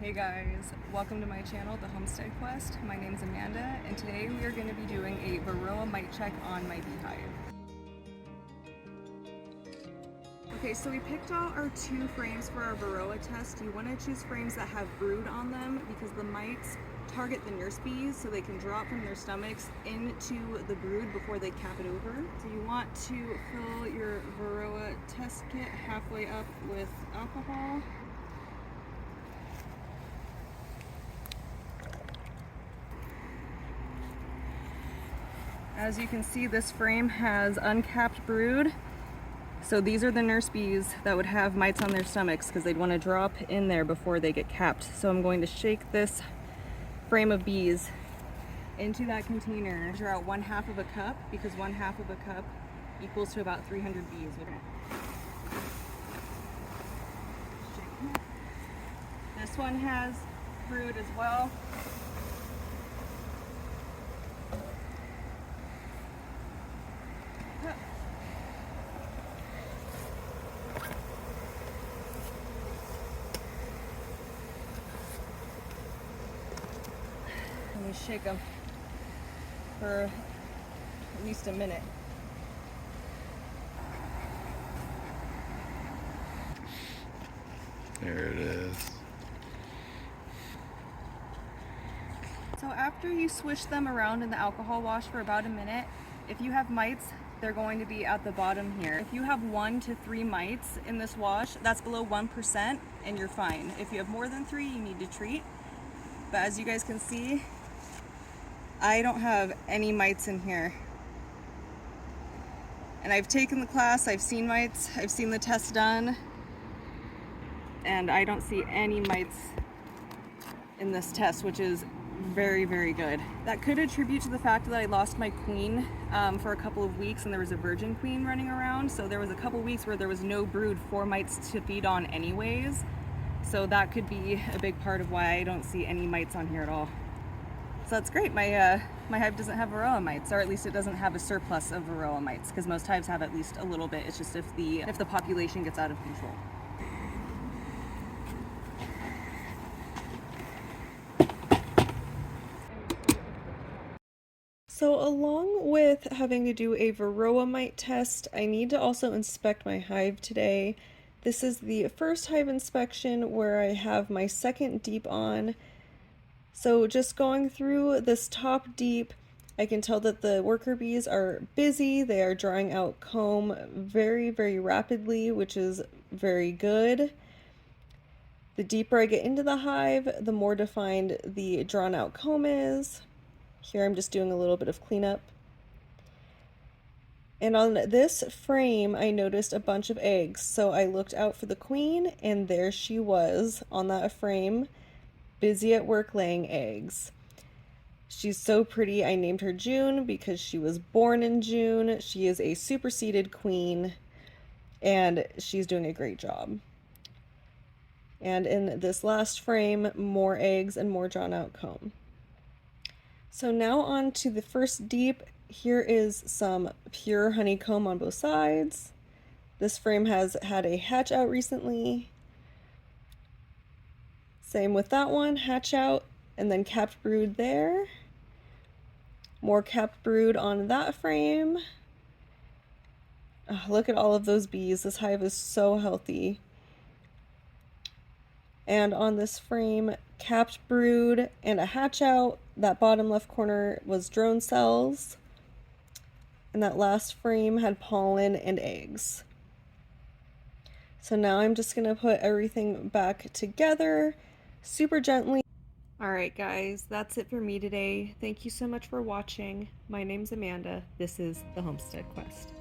Hey guys, welcome to my channel, The Homestead Quest. My name is Amanda, and today we are going to be doing a Varroa Mite check on my BeeHive. Okay, so we picked out our 2 frames for our Varroa test. You want to choose frames that have brood on them because the mites target the nurse bees so they can drop from their stomachs into the brood before they cap it over. So you want to fill your Varroa test kit halfway up with alcohol. As you can see, this frame has uncapped brood. So these are the nurse bees that would have mites on their stomachs because they'd want to drop in there before they get capped. So I'm going to shake this frame of bees into that container. Measure out 1/2 of a cup because 1/2 of a cup equals to about 300 bees. This one has brood as well. Let me shake them for at least a minute. There it is. So after you swish them around in the alcohol wash for about a minute, if you have mites, they're going to be at the bottom here. If you have 1 to 3 mites in this wash, that's below 1% and you're fine. If you have more than 3, you need to treat. But as you guys can see, I don't have any mites in here. And I've taken the class, I've seen mites, I've seen the test done, and I don't see any mites in this test, which is very, very good. That could attribute to the fact that I lost my queen for a couple of weeks and there was a virgin queen running around. So there was a couple weeks where there was no brood for mites to feed on anyways. So that could be a big part of why I don't see any mites on here at all. So that's great. My hive doesn't have Varroa mites, or at least it doesn't have a surplus of Varroa mites, because most hives have at least a little bit. It's just if the population gets out of control. So along with having to do a Varroa mite test, I need to also inspect my hive today. This is the first hive inspection where I have my second deep on. So just going through this top deep, I can tell that the worker bees are busy. They are drawing out comb very, very rapidly, which is very good. The deeper I get into the hive, the more defined the drawn out comb is. Here I'm just doing a little bit of cleanup. And on this frame, I noticed a bunch of eggs. So I looked out for the queen, and there she was on that frame, busy at work laying eggs. She's so pretty. I named her June because she was born in June. She is a superseded queen, and she's doing a great job. And in this last frame, more eggs and more drawn out comb. So now on to the first deep. Here is some pure honeycomb on both sides. This frame has had a hatch out recently. Same with that one, hatch out and then capped brood there. More capped brood on that frame. Oh, look at all of those bees. This hive is so healthy. And on this frame, capped brood and a hatch out. That bottom left corner was drone cells. And that last frame had pollen and eggs. So now I'm just gonna put everything back together super gently. Alright guys, that's it for me today. Thank you so much for watching. My name's Amanda. This is The Homestead Quest.